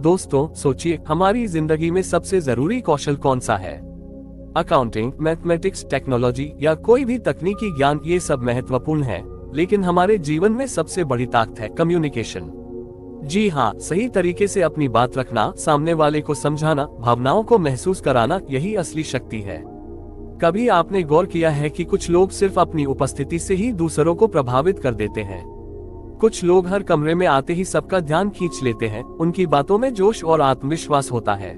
दोस्तों, सोचिए हमारी जिंदगी में सबसे जरूरी कौशल कौन सा है? अकाउंटिंग, मैथमेटिक्स, टेक्नोलॉजी या कोई भी तकनीकी ज्ञान, ये सब महत्वपूर्ण है, लेकिन हमारे जीवन में सबसे बड़ी ताकत है कम्युनिकेशन। जी हाँ, सही तरीके से अपनी बात रखना, सामने वाले को समझाना, भावनाओं को महसूस कराना, यही असली शक्ति है। कभी आपने गौर किया है कि कुछ लोग सिर्फ अपनी उपस्थिति से ही दूसरों को प्रभावित कर देते हैं? कुछ लोग हर कमरे में आते ही सबका ध्यान खींच लेते हैं, उनकी बातों में जोश और आत्मविश्वास होता है।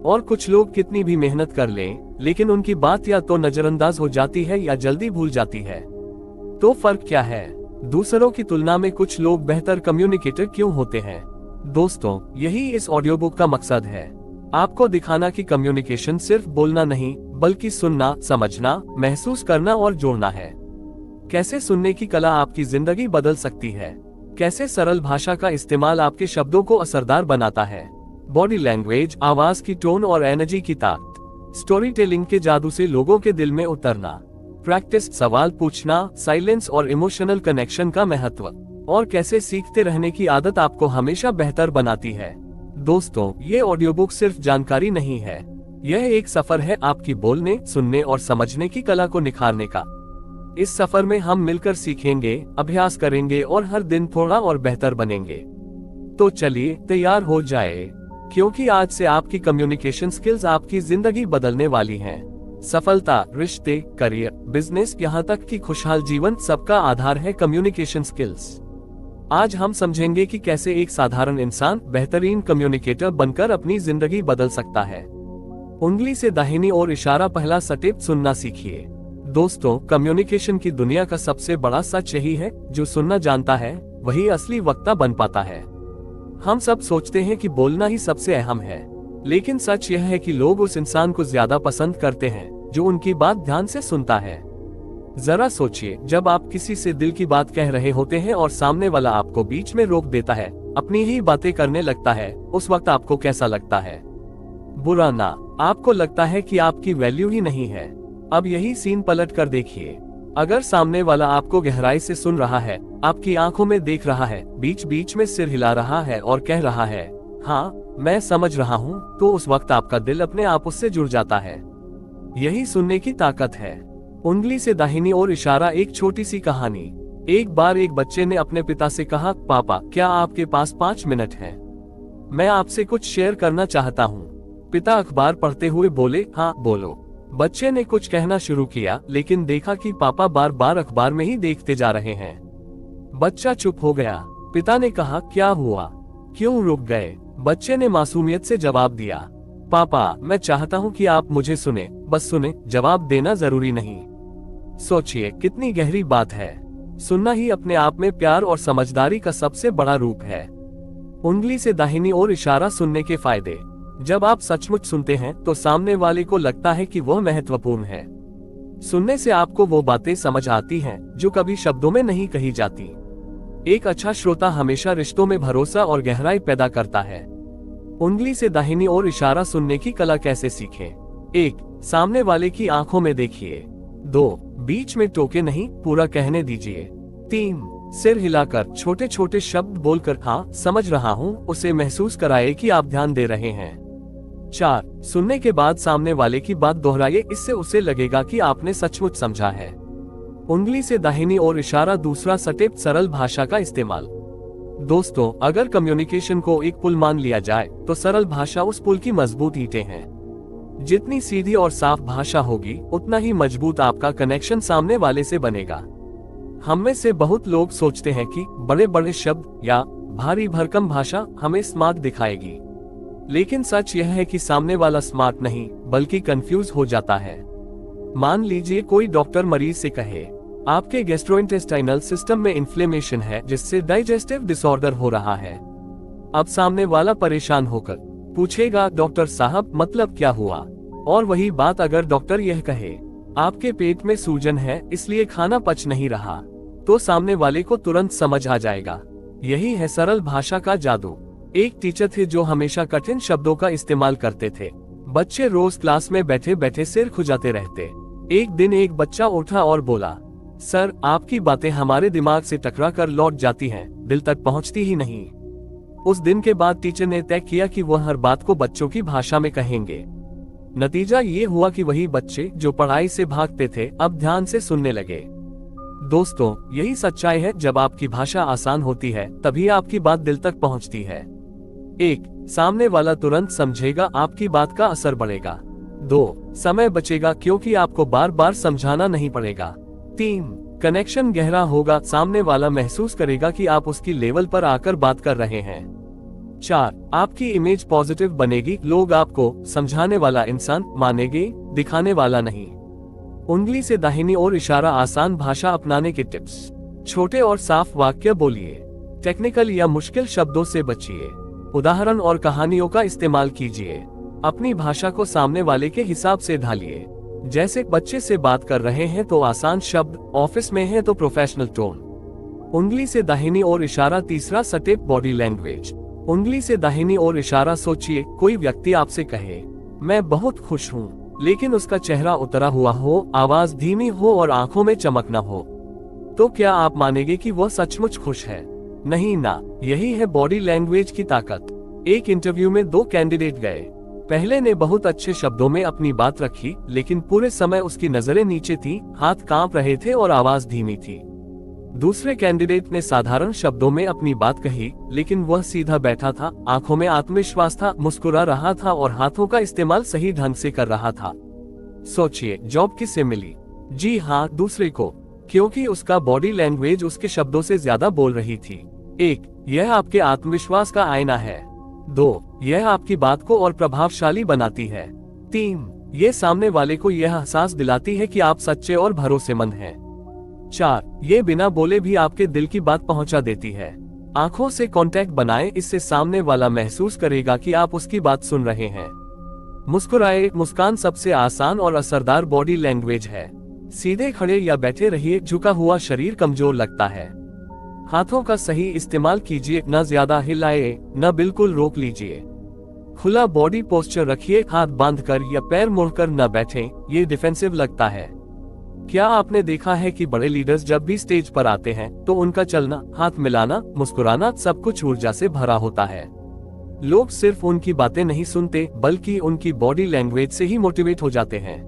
और कुछ लोग कितनी भी मेहनत कर लें, लेकिन उनकी बात या तो नजरअंदाज हो जाती है या जल्दी भूल जाती है। तो फर्क क्या है? दूसरों की तुलना में कुछ लोग बेहतर कम्युनिकेटर क्यों होते हैं? दोस्तों, यही इस ऑडियो बुक का मकसद है, आपको दिखाना कि कम्युनिकेशन सिर्फ बोलना नहीं, बल्कि सुनना, समझना, महसूस करना और जोड़ना है। कैसे सुनने की कला आपकी जिंदगी बदल सकती है, कैसे सरल भाषा का इस्तेमाल आपके शब्दों को असरदार बनाता है, बॉडी लैंग्वेज, आवाज की टोन और एनर्जी की ताकत, स्टोरी टेलिंग के जादू से लोगों के दिल में उतरना, प्रैक्टिस, सवाल पूछना, साइलेंस और इमोशनल कनेक्शन का महत्व, और कैसे सीखते रहने की आदत आपको हमेशा बेहतर बनाती है। दोस्तों, ये ऑडियो बुक सिर्फ जानकारी नहीं है, यह एक सफर है आपकी बोलने, सुनने और समझने की कला को निखारने का। इस सफर में हम मिलकर सीखेंगे, अभ्यास करेंगे और हर दिन थोड़ा और बेहतर बनेंगे। तो चलिए तैयार हो जाए, क्योंकि आज से आपकी कम्युनिकेशन स्किल्स आपकी जिंदगी बदलने वाली हैं। सफलता, रिश्ते, करियर, बिजनेस, यहाँ तक कि खुशहाल जीवन, सबका आधार है कम्युनिकेशन स्किल्स। आज हम समझेंगे कि कैसे एक साधारण इंसान बेहतरीन कम्युनिकेटर बनकर अपनी जिंदगी बदल सकता है। उंगली से दाहिनी ओर इशारा, पहला स्टेप, सुनना सीखिए। दोस्तों, कम्युनिकेशन की दुनिया का सबसे बड़ा सच यही है, जो सुनना जानता है वही असली वक्ता बन पाता है। हम सब सोचते हैं कि बोलना ही सबसे अहम है, लेकिन सच यह है कि लोग उस इंसान को ज्यादा पसंद करते हैं जो उनकी बात ध्यान से सुनता है। जरा सोचिए, जब आप किसी से दिल की बात कह रहे होते हैं और सामने वाला आपको बीच में रोक देता है, अपनी ही बातें करने लगता है, उस वक्त आपको कैसा लगता है? बुरा ना, आपको लगता है कि आपकी वैल्यू ही नहीं है। अब यही सीन पलट कर देखिए, अगर सामने वाला आपको गहराई से सुन रहा है, आपकी आंखों में देख रहा है, बीच बीच में सिर हिला रहा है और कह रहा है, हाँ मैं समझ रहा हूँ, तो उस वक्त आपका दिल अपने आप उससे जुड़ जाता है। यही सुनने की ताकत है। उंगली से दाहिनी ओर इशारा, एक छोटी सी कहानी। एक बार एक बच्चे ने अपने पिता से कहा, पापा क्या आपके पास 5 मिनट है? मैं आपसे कुछ शेयर करना चाहता हूँ। पिता अखबार पढ़ते हुए बोले, हाँ बोलो। बच्चे ने कुछ कहना शुरू किया, लेकिन देखा कि पापा बार बार अखबार में ही देखते जा रहे हैं। बच्चा चुप हो गया। पिता ने कहा, क्या हुआ, क्यों रुक गए? बच्चे ने मासूमियत से जवाब दिया, पापा मैं चाहता हूँ कि आप मुझे सुने, बस सुने, जवाब देना जरूरी नहीं। सोचिए कितनी गहरी बात है। सुनना ही अपने आप में प्यार और समझदारी का सबसे बड़ा रूप है। उंगली से दाहिनी ओर इशारा, सुनने के फायदे। जब आप सचमुच सुनते हैं तो सामने वाले को लगता है कि वह महत्वपूर्ण है। सुनने से आपको वो बातें समझ आती हैं जो कभी शब्दों में नहीं कही जाती। एक अच्छा श्रोता हमेशा रिश्तों में भरोसा और गहराई पैदा करता है। उंगली से दाहिनी ओर इशारा, सुनने की कला कैसे सीखें? 1. सामने वाले की आंखों में देखिए। 2. बीच में टोके नहीं, पूरा कहने दीजिए। 3. सिर हिलाकर छोटे छोटे शब्द बोलकर, हाँ समझ रहा हूँ, उसे महसूस कराए कि आप ध्यान दे रहे हैं। 4. सुनने के बाद सामने वाले की बात दोहराइए, इससे उसे लगेगा कि आपने सचमुच समझा है। उंगली से दाहिनी ओर इशारा, दूसरा स्टेप, सरल भाषा का इस्तेमाल। दोस्तों, अगर कम्युनिकेशन को एक पुल मान लिया जाए तो सरल भाषा उस पुल की मजबूत ईंटें हैं। जितनी सीधी और साफ भाषा होगी, उतना ही मजबूत आपका कनेक्शन सामने वाले से बनेगा। हम में से बहुत लोग सोचते हैं कि बड़े बड़े शब्द या भारी भरकम भाषा हमें स्मार्ट दिखाएगी, लेकिन सच यह है कि सामने वाला स्मार्ट नहीं बल्कि कंफ्यूज हो जाता है। मान लीजिए कोई डॉक्टर मरीज से कहे, आपके गैस्ट्रोइंटेस्टाइनल सिस्टम में इन्फ्लेमेशन है जिससे डाइजेस्टिव डिसऑर्डर हो रहा है। अब सामने वाला परेशान होकर पूछेगा, डॉक्टर साहब मतलब क्या हुआ? और वही बात अगर डॉक्टर यह कहे, आपके पेट में सूजन है इसलिए खाना पच नहीं रहा, तो सामने वाले को तुरंत समझ आ जाएगा। यही है सरल भाषा का जादू। एक टीचर थे जो हमेशा कठिन शब्दों का इस्तेमाल करते थे। बच्चे रोज क्लास में बैठे बैठे सिर खुजाते रहते। एक दिन एक बच्चा उठा और बोला, सर आपकी बातें हमारे दिमाग से टकरा कर लौट जाती हैं, दिल तक पहुंचती ही नहीं। उस दिन के बाद टीचर ने तय किया कि वह हर बात को बच्चों की भाषा में कहेंगे। नतीजा ये हुआ कि वही बच्चे जो पढ़ाई से भागते थे अब ध्यान से सुनने लगे। दोस्तों, यही सच्चाई है, जब आपकी भाषा आसान होती है तभी आपकी बात दिल तक पहुंचती है। 1. सामने वाला तुरंत समझेगा, आपकी बात का असर बढ़ेगा। 2. समय बचेगा क्योंकि आपको बार बार समझाना नहीं पड़ेगा। 3. कनेक्शन गहरा होगा, सामने वाला महसूस करेगा कि आप उसकी लेवल पर आकर बात कर रहे हैं। 4. आपकी इमेज पॉजिटिव बनेगी, लोग आपको समझाने वाला इंसान मानेंगे, दिखाने वाला नहीं। उंगली से दाहिनी ओर इशारा, आसान भाषा अपनाने के टिप्स। छोटे और साफ वाक्य बोलिए। टेक्निकल या मुश्किल शब्दों से बचिए। उदाहरण और कहानियों का इस्तेमाल कीजिए। अपनी भाषा को सामने वाले के हिसाब से ढालिए। जैसे बच्चे से बात कर रहे हैं तो आसान शब्द, ऑफिस में है तो प्रोफेशनल टोन। उंगली से दाहिनी ओर इशारा। तीसरा स्टेप, बॉडी लैंग्वेज। उंगली से दाहिनी ओर इशारा। सोचिए, कोई व्यक्ति आपसे कहे, मैं बहुत खुश हूँ, लेकिन उसका चेहरा उतरा हुआ हो, आवाज धीमी हो और आंखों में चमक न हो, तो क्या आप मानेंगे कि वह सचमुच खुश है? नहीं ना। यही है बॉडी लैंग्वेज की ताकत। एक इंटरव्यू में 2 कैंडिडेट गए। पहले ने बहुत अच्छे शब्दों में अपनी बात रखी, लेकिन पूरे समय उसकी नजरें नीचे थी, हाथ कांप रहे थे और आवाज धीमी थी। दूसरे कैंडिडेट ने साधारण शब्दों में अपनी बात कही, लेकिन वह सीधा बैठा था, आंखों में आत्मविश्वास था, मुस्कुरा रहा था और हाथों का इस्तेमाल सही ढंग से कर रहा था। सोचिए, जॉब किससे मिली? जी हाँ, दूसरे को, क्योंकि उसका बॉडी लैंग्वेज उसके शब्दों से ज्यादा बोल रही थी। 1. यह आपके आत्मविश्वास का आईना है। 2. यह आपकी बात को और प्रभावशाली बनाती है। 3. यह सामने वाले को यह एहसास दिलाती है कि आप सच्चे और भरोसेमंद हैं। 4. ये बिना बोले भी आपके दिल की बात पहुंचा देती है। आंखों से कांटेक्ट बनाएं, इससे सामने वाला महसूस करेगा कि आप उसकी बात सुन रहे हैं। मुस्कुराए। मुस्कान सबसे आसान और असरदार बॉडी लैंग्वेज है। सीधे खड़े या बैठे रहिए, झुका हुआ शरीर कमजोर लगता है। हाथों का सही इस्तेमाल कीजिए, न ज्यादा हिलाए, न बिल्कुल रोक लीजिए। खुला बॉडी पोस्चर रखिए, हाथ बांधकर या पैर मोड़कर न बैठें, ये डिफेंसिव लगता है। क्या आपने देखा है कि बड़े लीडर्स जब भी स्टेज पर आते हैं तो उनका चलना, हाथ मिलाना, मुस्कुराना सब कुछ ऊर्जा से भरा होता है। लोग सिर्फ उनकी बातें नहीं सुनते, बल्कि उनकी बॉडी लैंग्वेज से ही मोटिवेट हो जाते हैं।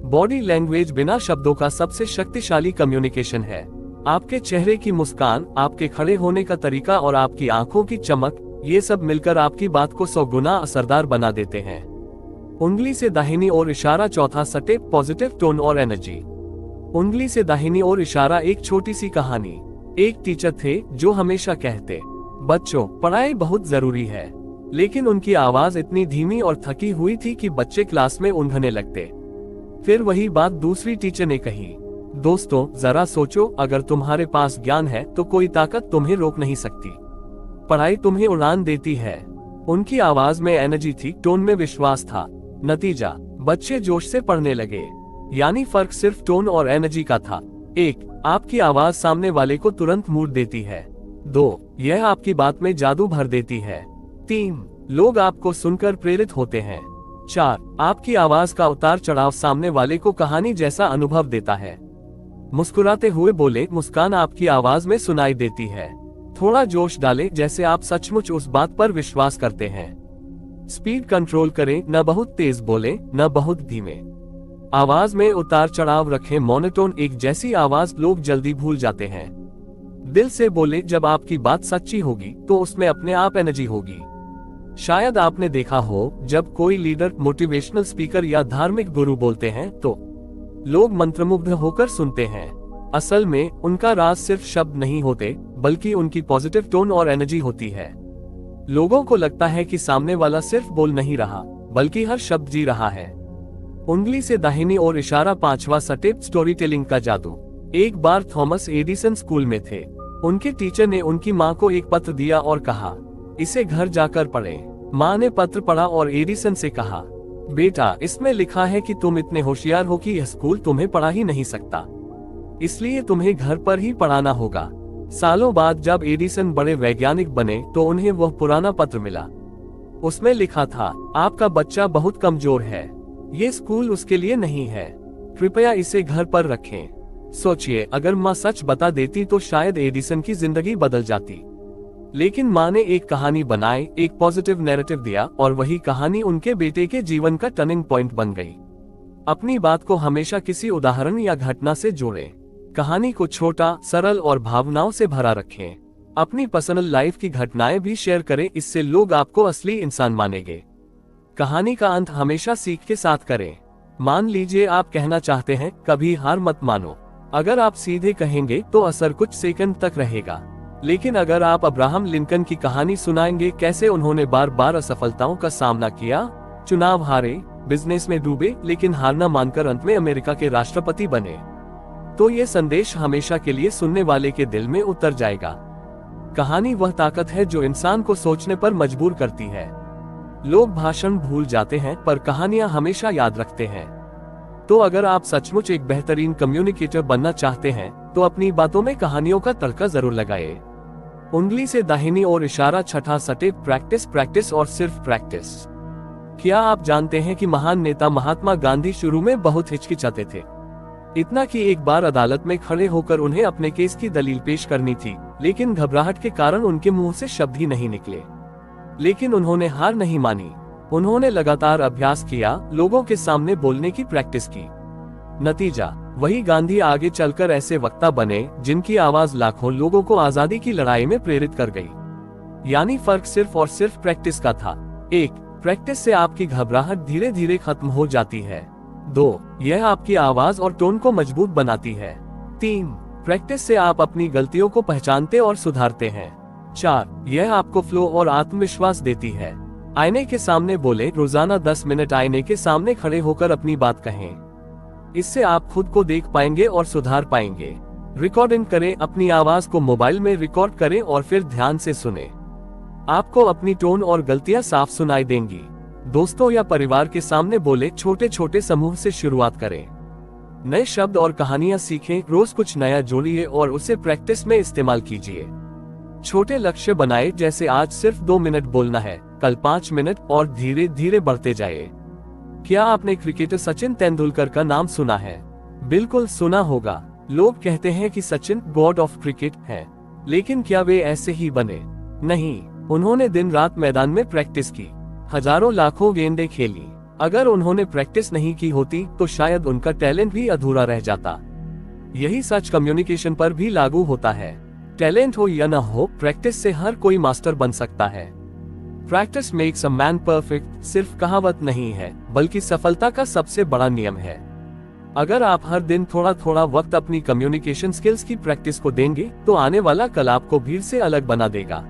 बॉडी लैंग्वेज बिना शब्दों का सबसे शक्तिशाली कम्युनिकेशन है। आपके चेहरे की मुस्कान, आपके खड़े होने का तरीका और आपकी आंखों की चमक, ये सब मिलकर आपकी बात को 100 गुना असरदार बना देते हैं। उंगली से दाहिनी ओर इशारा। चौथा स्टेप, पॉजिटिव टोन और एनर्जी। उंगली से दाहिनी ओर इशारा। एक छोटी सी कहानी। एक टीचर थे जो हमेशा कहते, बच्चों, पढ़ाई बहुत जरूरी है, लेकिन उनकी आवाज इतनी धीमी और थकी हुई थी कि बच्चे क्लास में ऊँघने लगते। फिर वही बात दूसरी टीचर ने कही, दोस्तों, जरा सोचो, अगर तुम्हारे पास ज्ञान है तो कोई ताकत तुम्हें रोक नहीं सकती। पढ़ाई तुम्हें उड़ान देती है। उनकी आवाज में एनर्जी थी, टोन में विश्वास था। नतीजा, बच्चे जोश से पढ़ने लगे। यानी फर्क सिर्फ टोन और एनर्जी का था। 1. आपकी आवाज सामने वाले को तुरंत मूड देती है। 2. यह आपकी बात में जादू भर देती है। 3. लोग आपको सुनकर प्रेरित होते हैं। 4. आपकी आवाज का उतार चढ़ाव सामने वाले को कहानी जैसा अनुभव देता है। मुस्कुराते हुए बोले, मुस्कान आपकी आवाज में सुनाई देती है। थोड़ा जोश डालें, जैसे आप सचमुच उस बात पर विश्वास करते हैं। स्पीड कंट्रोल करें, न बहुत तेज बोलें, न बहुत धीमे। आवाज में उतार चढ़ाव रखें, मोनोटोन एक जैसी आवाज लोग जल्दी भूल जाते हैं। दिल से बोले, जब आपकी बात सच्ची होगी तो उसमें अपने आप एनर्जी होगी। शायद आपने देखा हो, जब कोई लीडर, मोटिवेशनल स्पीकर या धार्मिक गुरु बोलते हैं तो लोग मंत्रमुग्ध होकर सुनते हैं। असल में उनका राज सिर्फ शब्द नहीं होते, बल्कि उनकी पॉजिटिव टोन और एनर्जी होती है। लोगों को लगता है कि सामने वाला सिर्फ बोल नहीं रहा, बल्कि हर शब्द जी रहा है। उंगली से दाहिनी ओर इशारा। 5वां स्टेप, स्टोरी टेलिंग का जादू। एक बार थॉमस एडिसन स्कूल में थे। उनके टीचर ने उनकी माँ को एक पत्र दिया और कहा, इसे घर जाकर पढ़ें। माँ ने पत्र पढ़ा और एडिसन से कहा, बेटा, इसमें लिखा है कि तुम इतने होशियार हो कि यह स्कूल तुम्हें पढ़ा ही नहीं सकता, इसलिए तुम्हें घर पर ही पढ़ाना होगा। सालों बाद जब एडिसन बड़े वैज्ञानिक बने तो उन्हें वह पुराना पत्र मिला। उसमें लिखा था, आपका बच्चा बहुत कमजोर है, ये स्कूल उसके लिए नहीं है, कृपया इसे घर पर रखें। सोचिए, अगर माँ सच बता देती तो शायद एडिसन की जिंदगी बदल जाती। लेकिन माँ ने एक कहानी बनाई, एक पॉजिटिव नैरेटिव दिया और वही कहानी उनके बेटे के जीवन का टर्निंग पॉइंट बन गई। अपनी बात को हमेशा किसी उदाहरण या घटना से जोड़ें। कहानी को छोटा, सरल और भावनाओं से भरा रखें। अपनी पर्सनल लाइफ की घटनाएं भी शेयर करें, इससे लोग आपको असली इंसान मानेंगे। कहानी का अंत हमेशा सीख के साथ करें। मान लीजिए आप कहना चाहते हैं, कभी हार मत मानो। अगर आप सीधे कहेंगे तो असर कुछ सेकंड तक रहेगा, लेकिन अगर आप अब्राहम लिंकन की कहानी सुनाएंगे, कैसे उन्होंने बार बार असफलताओं का सामना किया, चुनाव हारे, बिजनेस में डूबे, लेकिन हार न मानकर अंत में अमेरिका के राष्ट्रपति बने, तो ये संदेश हमेशा के लिए सुनने वाले के दिल में उतर जाएगा। कहानी वह ताकत है जो इंसान को सोचने पर मजबूर करती है। लोग भाषण भूल जाते हैं पर कहानियां हमेशा याद रखते हैं। तो अगर आप सचमुच एक बेहतरीन कम्युनिकेटर बनना चाहते हैं तो अपनी बातों में कहानियों का तड़का जरूर लगाएं। उंगली से दाहिनी ओर इशारा, छठा स्टेप, प्रैक्टिस, प्रैक्टिस और सिर्फ प्रैक्टिस। क्या आप जानते हैं कि महान नेता महात्मा गांधी शुरू में बहुत हिचकिचाते थे, इतना कि एक बार अदालत में खड़े होकर उन्हें अपने केस की दलील पेश करनी थी, लेकिन घबराहट के कारण उनके मुंह से शब्द ही नहीं निकले। लेकिन उन्होंने हार नहीं मानी। उन्होंने लगातार अभ्यास किया, लोगों के सामने बोलने की प्रैक्टिस की। नतीजा, वही गांधी आगे चलकर ऐसे वक्ता बने जिनकी आवाज लाखों लोगों को आजादी की लड़ाई में प्रेरित कर गई। यानी फर्क सिर्फ और सिर्फ प्रैक्टिस का था। 1. प्रैक्टिस से आपकी घबराहट धीरे धीरे खत्म हो जाती है। 2. यह आपकी आवाज और टोन को मजबूत बनाती है। 3. प्रैक्टिस से आप अपनी गलतियों को पहचानते और सुधारते हैं। 4. यह आपको फ्लो और आत्मविश्वास देती है। आईने के सामने बोले, रोजाना 10 मिनट आईने के सामने खड़े होकर अपनी बात कहें। इससे आप खुद को देख पाएंगे और सुधार पाएंगे। रिकॉर्डिंग करें, अपनी आवाज को मोबाइल में रिकॉर्ड करें और फिर ध्यान से सुने। आपको अपनी टोन और गलतियां साफ सुनाई देंगी। दोस्तों या परिवार के सामने बोले, छोटे छोटे समूह से शुरुआत करें। नए शब्द और कहानियां सीखें, रोज कुछ नया जोड़िए और उसे प्रैक्टिस में इस्तेमाल कीजिए। छोटे लक्ष्य बनाए, जैसे आज सिर्फ 2 मिनट बोलना है, कल 5 मिनट और धीरे धीरे बढ़ते जाए। क्या आपने क्रिकेटर सचिन तेंदुलकर का नाम सुना है? बिल्कुल सुना होगा। लोग कहते हैं कि सचिन गॉड ऑफ क्रिकेट है, लेकिन क्या वे ऐसे ही बने? नहीं, उन्होंने दिन रात मैदान में प्रैक्टिस की, हजारों लाखों गेंदें खेली। अगर उन्होंने प्रैक्टिस नहीं की होती तो शायद उनका टैलेंट भी अधूरा रह जाता। यही सच कम्युनिकेशन पर भी लागू होता है। टैलेंट हो या न हो, प्रैक्टिस से हर कोई मास्टर बन सकता है। Practice makes a man perfect सिर्फ कहावत नहीं है, बल्कि सफलता का सबसे बड़ा नियम है। अगर आप हर दिन थोड़ा थोड़ा वक्त अपनी कम्युनिकेशन स्किल्स की प्रैक्टिस को देंगे तो आने वाला कल आपको भीड़ से अलग बना देगा।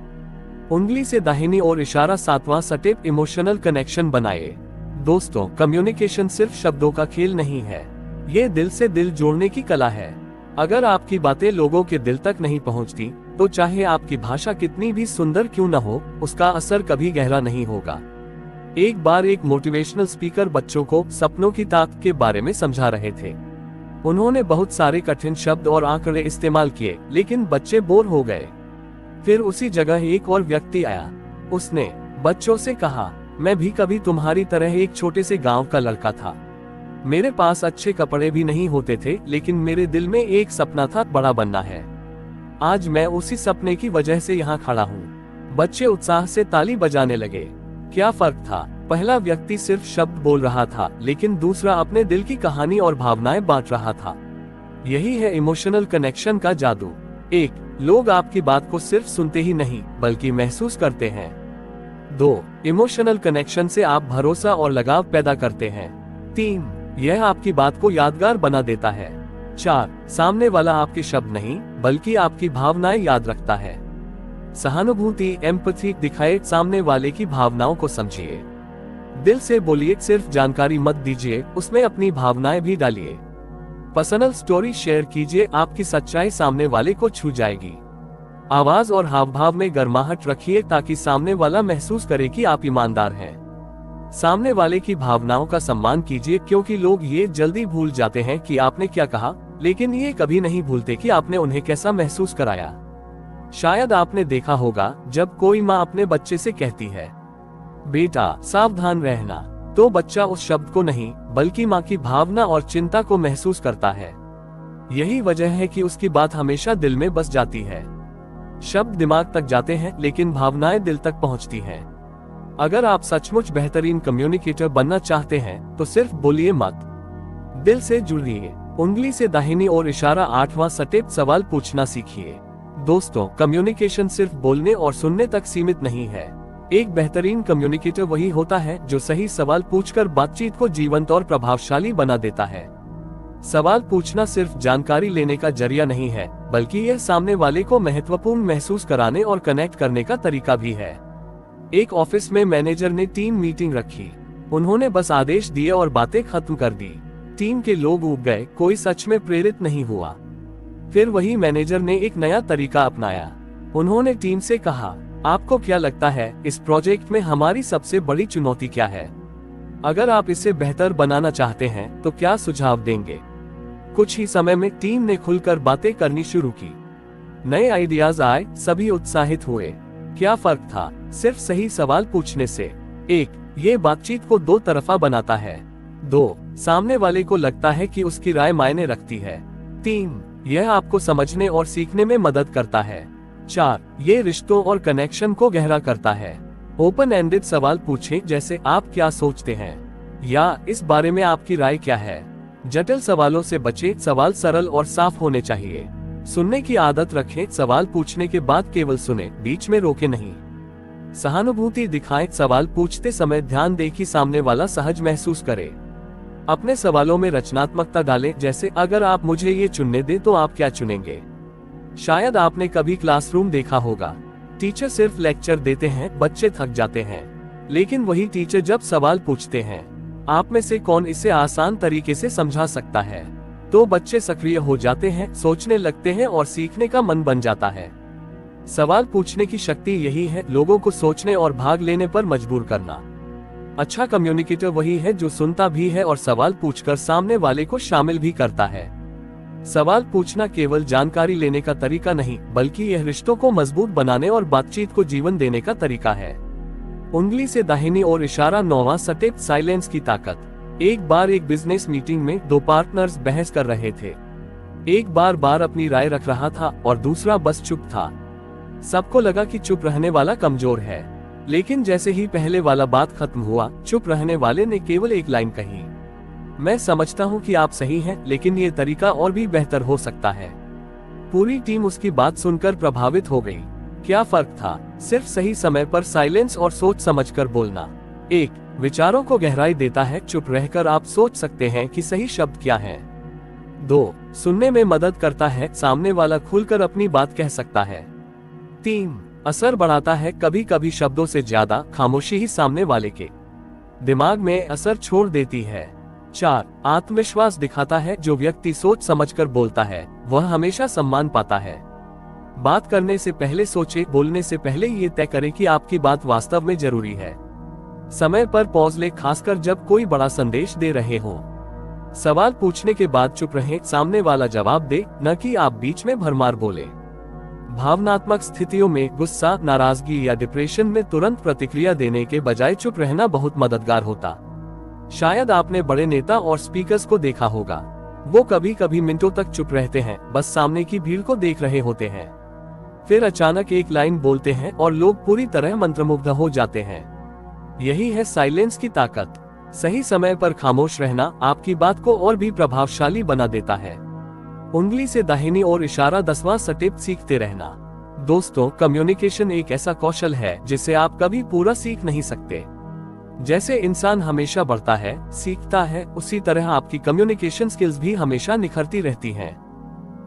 उंगली से दाहिनी ओर इशारा, 7वां स्टेप, इमोशनल कनेक्शन बनाए। दोस्तों, कम्युनिकेशन सिर्फ शब्दों का खेल नहीं है, ये दिल से दिल जोड़ने की कला है। अगर आपकी बातें लोगों के दिल तक नहीं पहुंचती, तो चाहे आपकी भाषा कितनी भी सुंदर क्यों न हो, उसका असर कभी गहरा नहीं होगा। एक बार एक मोटिवेशनल स्पीकर बच्चों को सपनों की ताकत के बारे में समझा रहे थे। उन्होंने बहुत सारे कठिन शब्द और आंकड़े इस्तेमाल किए, लेकिन बच्चे बोर हो गए। फिर उसी जगह एक और व्यक्ति आया। उसने बच्चों से कहा, मैं भी कभी तुम्हारी तरह एक छोटे से गांव का लड़का था। मेरे पास अच्छे कपड़े भी नहीं होते थे, लेकिन मेरे दिल में एक सपना था, बड़ा बनना है। आज मैं उसी सपने की वजह से यहाँ खड़ा हूँ। बच्चे उत्साह से ताली बजाने लगे। क्या फर्क था? पहला व्यक्ति सिर्फ शब्द बोल रहा था, लेकिन दूसरा अपने दिल की कहानी और भावनाएं बांट रहा था। यही है इमोशनल कनेक्शन का जादू। 1. लोग आपकी बात को सिर्फ सुनते ही नहीं, बल्कि महसूस करते हैं। 2. इमोशनल कनेक्शन से आप भरोसा और लगाव पैदा करते हैं। 3. यह आपकी बात को यादगार बना देता है। 4. सामने वाला आपके शब्द नहीं, बल्कि आपकी भावनाएं याद रखता है। सहानुभूति, एम्पैथी दिखाए, सामने वाले की भावनाओं को समझिए। दिल से बोलिए, सिर्फ जानकारी मत दीजिए, उसमें अपनी भावनाएं भी डालिए। पर्सनल स्टोरी शेयर कीजिए, आपकी सच्चाई सामने वाले को छू जाएगी। आवाज और हाव भाव में गर्माहट रखिए ताकि सामने वाला महसूस करे कि आप ईमानदार हैं। सामने वाले की भावनाओं का सम्मान कीजिए, क्योंकि लोग ये जल्दी भूल जाते हैं कि आपने क्या कहा, लेकिन ये कभी नहीं भूलते कि आपने उन्हें कैसा महसूस कराया। शायद आपने देखा होगा, जब कोई माँ अपने बच्चे से कहती है, बेटा सावधान रहना, तो बच्चा उस शब्द को नहीं, बल्कि माँ की भावना और चिंता को महसूस करता है। यही वजह है कि उसकी बात हमेशा दिल में बस जाती है। शब्द दिमाग तक जाते हैं लेकिन भावनाएं दिल तक पहुंचती हैं। अगर आप सचमुच बेहतरीन कम्युनिकेटर बनना चाहते हैं तो सिर्फ बोलिए मत, दिल से जुड़िए। उंगली से दाहिनी ओर इशारा 8वां स्टेप, सवाल पूछना सीखिए। दोस्तों, कम्युनिकेशन सिर्फ बोलने और सुनने तक सीमित नहीं है। एक बेहतरीन कम्युनिकेटर वही होता है जो सही सवाल पूछकर बातचीत को जीवंत और प्रभावशाली बना देता है। सवाल पूछना सिर्फ जानकारी लेने का जरिया नहीं है, बल्कि यह सामने वाले को महत्वपूर्ण महसूस कराने और कनेक्ट करने का तरीका भी है। एक ऑफिस में मैनेजर ने टीम मीटिंग रखी। उन्होंने बस आदेश दिए और बातें खत्म कर दी। टीम के लोग ऊब गए, कोई सच में प्रेरित नहीं हुआ। फिर वही मैनेजर ने एक नया तरीका अपनाया। उन्होंने टीम से कहा, आपको क्या लगता है इस प्रोजेक्ट में हमारी सबसे बड़ी चुनौती क्या है? अगर आप इसे बेहतर बनाना चाहते हैं तो क्या सुझाव देंगे? कुछ ही समय में टीम ने खुलकर बातें करनी शुरू की। नए आइडियाज आए, सभी उत्साहित हुए। क्या फर्क था सिर्फ सही सवाल पूछने से? 1. ये बातचीत को दो तरफा बनाता है। 2. सामने वाले को लगता है कि उसकी राय मायने रखती है। 3. यह आपको समझने और सीखने में मदद करता है। 4. ये रिश्तों और कनेक्शन को गहरा करता है। ओपन एंडेड सवाल पूछें, जैसे आप क्या सोचते हैं, या इस बारे में आपकी राय क्या है। जटिल सवालों से बचें, सवाल सरल और साफ होने चाहिए। सुनने की आदत रखें, सवाल पूछने के बाद केवल सुने, बीच में रोके नहीं। सहानुभूति दिखाएं, सवाल पूछते समय ध्यान दें कि सामने वाला सहज महसूस करे। अपने सवालों में रचनात्मकता डालें, जैसे अगर आप मुझे ये चुनने दें तो आप क्या चुनेंगे। शायद आपने कभी क्लासरूम देखा होगा, टीचर सिर्फ लेक्चर देते हैं, बच्चे थक जाते हैं, लेकिन वही टीचर जब सवाल पूछते हैं, आप में से कौन इसे आसान तरीके से समझा सकता है, तो बच्चे सक्रिय हो जाते हैं, सोचने लगते हैं और सीखने का मन बन जाता है। सवाल पूछने की शक्ति यही है, लोगों को सोचने और भाग लेने पर मजबूर करना। अच्छा कम्युनिकेटर वही है जो सुनता भी है और सवाल पूछकर सामने वाले को शामिल भी करता है। सवाल पूछना केवल जानकारी लेने का तरीका नहीं, बल्कि यह रिश्तों को मजबूत बनाने और बातचीत को जीवन देने का तरीका है। उंगली से दाहिनी ओर इशारा 9वां स्टेप, साइलेंस की ताकत। एक बार एक बिजनेस मीटिंग में दो पार्टनर्स बहस कर रहे थे। एक बार अपनी राय रख रहा था और दूसरा बस चुप था। सबको लगा कि चुप रहने वाला कमजोर है, लेकिन जैसे ही पहले वाला बात खत्म हुआ, चुप रहने वाले ने केवल एक लाइन कही, मैं समझता हूँ कि आप सही हैं, लेकिन ये तरीका और भी बेहतर हो सकता है। पूरी टीम उसकी बात सुनकर प्रभावित हो गई। क्या फर्क था? सिर्फ सही समय पर साइलेंस और सोच समझकर बोलना। 1. विचारों को गहराई देता है, चुप रहकर आप सोच सकते हैं कि सही शब्द क्या है। 2. सुनने में मदद करता है, सामने वाला खुलकर अपनी बात कह सकता है। 3. असर बढ़ाता है, कभी कभी शब्दों से ज्यादा खामोशी ही सामने वाले के दिमाग में असर छोड़ देती है। 4. आत्मविश्वास दिखाता है, जो व्यक्ति सोच समझकर बोलता है वह हमेशा सम्मान पाता है। बात करने से पहले सोचें, बोलने से पहले ये तय करें कि आपकी बात वास्तव में जरूरी है। समय पर पॉज ले, खासकर जब कोई बड़ा संदेश दे रहे हो। सवाल पूछने के बाद चुप रहें, सामने वाला जवाब दे, न कि आप बीच में भरमार बोले। भावनात्मक स्थितियों में गुस्सा, नाराजगी या डिप्रेशन में तुरंत प्रतिक्रिया देने के बजाय चुप रहना बहुत मददगार होता। शायद आपने बड़े नेता और स्पीकर्स को देखा होगा, वो कभी कभी मिनटों तक चुप रहते हैं, बस सामने की भीड़ को देख रहे होते हैं। फिर अचानक एक लाइन बोलते हैं और लोग पूरी तरह मंत्रमुग्ध हो जाते हैं। यही है साइलेंस की ताकत। सही समय पर खामोश रहना आपकी बात को और भी प्रभावशाली बना देता है। उंगली से दाहिनी ओर इशारा 10वां स्टेप, सीखते रहना। दोस्तों, कम्युनिकेशन एक ऐसा कौशल है जिसे आप कभी पूरा सीख नहीं सकते। जैसे इंसान हमेशा बढ़ता है, सीखता है, उसी तरह आपकी कम्युनिकेशन स्किल्स भी हमेशा निखरती रहती हैं।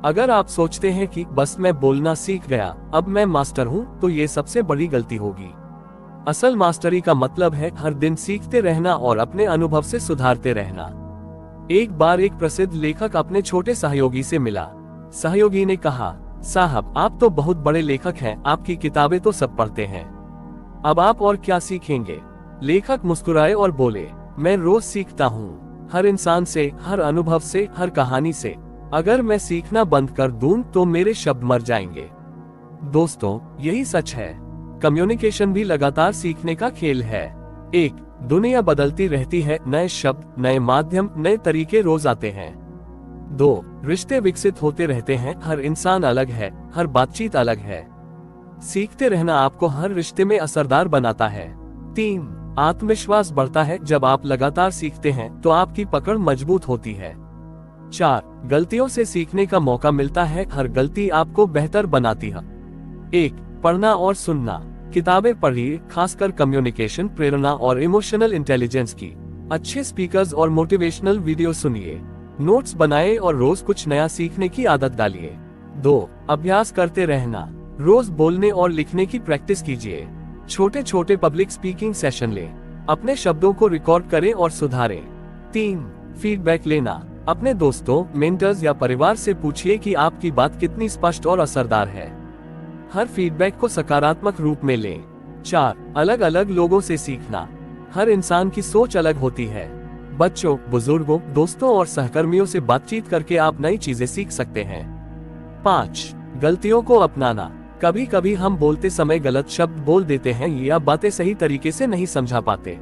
अगर आप सोचते हैं कि बस मैं बोलना सीख गया, अब मैं मास्टर हूं, तो ये सबसे बड़ी गलती होगी। असल मास्टरी का मतलब है हर दिन सीखते रहना और अपने अनुभव से सुधारते रहना। एक बार एक प्रसिद्ध लेखक अपने छोटे सहयोगी से मिला। सहयोगी ने कहा, साहब, आप तो बहुत बड़े लेखक हैं, आपकी किताबें तो सब पढ़ते हैं, अब आप और क्या सीखेंगे? लेखक मुस्कुराए और बोले, मैं रोज सीखता हूँ, हर इंसान से, हर अनुभव से, हर कहानी से। अगर मैं सीखना बंद कर दूं तो मेरे शब्द मर जाएंगे। दोस्तों, यही सच है। कम्युनिकेशन भी लगातार सीखने का खेल है। 1. दुनिया बदलती रहती है, नए शब्द, नए माध्यम, नए तरीके रोज आते हैं। 2. रिश्ते विकसित होते रहते हैं, हर इंसान अलग है, हर बातचीत अलग है। सीखते रहना आपको हर रिश्ते में असरदार बनाता है। 3. आत्मविश्वास बढ़ता है। जब आप लगातार सीखते हैं तो आपकी पकड़ मजबूत होती है। 4. गलतियों से सीखने का मौका मिलता है। हर गलती आपको बेहतर बनाती है। 1. पढ़ना और सुनना। किताबें पढ़िए, खासकर कम्युनिकेशन, प्रेरणा और इमोशनल इंटेलिजेंस की। अच्छे स्पीकर्स और मोटिवेशनल वीडियो सुनिए। नोट्स बनाएं और रोज कुछ नया सीखने की आदत डालिए। 2. अभ्यास करते रहना। रोज बोलने और लिखने की प्रैक्टिस कीजिए। छोटे छोटे पब्लिक स्पीकिंग सेशन लें। अपने शब्दों को रिकॉर्ड करें और सुधारें। 3. फीडबैक लेना। अपने दोस्तों, मेंटर्स या परिवार से पूछिए कि आपकी बात कितनी स्पष्ट और असरदार है। हर फीडबैक को सकारात्मक रूप में लें। 4. अलग अलग लोगों से सीखना। हर इंसान की सोच अलग होती है। बच्चों, बुजुर्गों, दोस्तों और सहकर्मियों से बातचीत करके आप नई चीजें सीख सकते हैं। 5. गलतियों को अपनाना। कभी कभी हम बोलते समय गलत शब्द बोल देते हैं या बातें सही तरीके से नहीं समझा पाते।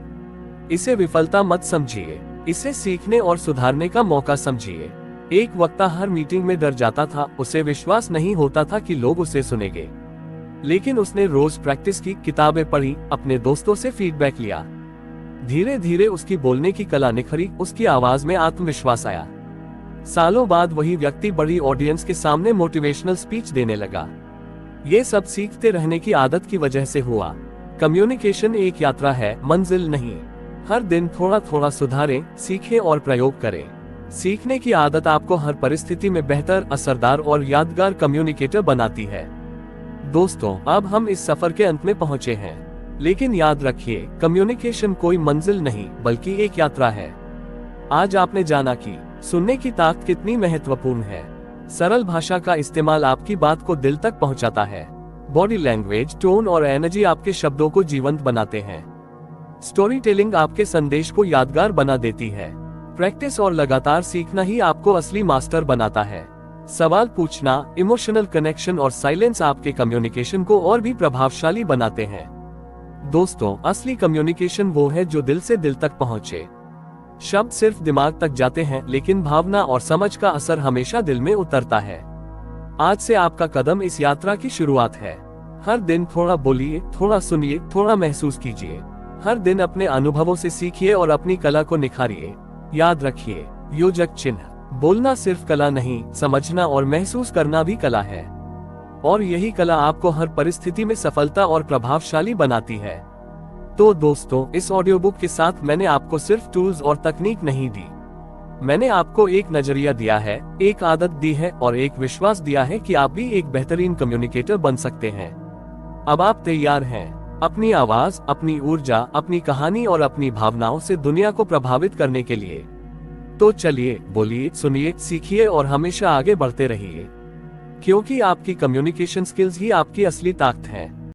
इसे विफलता मत समझिए, इसे सीखने और सुधारने का मौका समझिए। एक वक्ता हर मीटिंग में डर जाता था। उसे विश्वास नहीं होता था कि लोग उसे सुनेंगे, लेकिन उसने रोज प्रैक्टिस की, किताबें पढ़ी, अपने दोस्तों से फीडबैक लिया। धीरे धीरे उसकी बोलने की कला निखरी, उसकी आवाज में आत्मविश्वास आया। सालों बाद वही व्यक्ति बड़ी ऑडियंस के सामने मोटिवेशनल स्पीच देने लगा। ये सब सीखते रहने की आदत की वजह से हुआ। कम्युनिकेशन एक यात्रा है, मंजिल नहीं। हर दिन थोड़ा थोड़ा सुधारें, सीखें और प्रयोग करें। सीखने की आदत आपको हर परिस्थिति में बेहतर, असरदार और यादगार कम्युनिकेटर बनाती है। दोस्तों, अब हम इस सफर के अंत में पहुंचे हैं, लेकिन याद रखिए, कम्युनिकेशन कोई मंजिल नहीं बल्कि एक यात्रा है। आज आपने जाना कि सुनने की ताकत कितनी महत्वपूर्ण है। सरल भाषा का इस्तेमाल आपकी बात को दिल तक पहुंचाता है। बॉडी लैंग्वेज, टोन और एनर्जी आपके शब्दों को जीवंत बनाते हैं। स्टोरी टेलिंग आपके संदेश को यादगार बना देती है। प्रैक्टिस और लगातार सीखना ही आपको असली मास्टर बनाता है। सवाल पूछना, इमोशनल कनेक्शन और साइलेंस आपके कम्युनिकेशन को और भी प्रभावशाली बनाते हैं। दोस्तों, असली कम्युनिकेशन वो है जो दिल से दिल तक पहुंचे। शब्द सिर्फ दिमाग तक जाते हैं, लेकिन भावना और समझ का असर हमेशा दिल में उतरता है। आज से आपका कदम इस यात्रा की शुरुआत है। हर दिन थोड़ा बोलिए, थोड़ा सुनिए, थोड़ा महसूस कीजिए। हर दिन अपने अनुभवों से सीखिए और अपनी कला को निखारिए। याद रखिए, योजक चिन्ह। बोलना सिर्फ कला नहीं, समझना और महसूस करना भी कला है। और यही कला आपको हर परिस्थिति में सफलता और प्रभावशाली बनाती है। तो दोस्तों, इस ऑडियो बुक के साथ मैंने आपको सिर्फ टूल्स और तकनीक नहीं दी, मैंने आपको एक नजरिया दिया है, एक आदत दी है और एक विश्वास दिया है कि आप भी एक बेहतरीन कम्युनिकेटर बन सकते हैं। अब आप तैयार हैं अपनी आवाज, अपनी ऊर्जा, अपनी कहानी और अपनी भावनाओं से दुनिया को प्रभावित करने के लिए। तो चलिए, बोलिए, सुनिए, सीखिए और हमेशा आगे बढ़ते रहिए, क्योंकि आपकी कम्युनिकेशन स्किल्स ही आपकी असली ताकत है।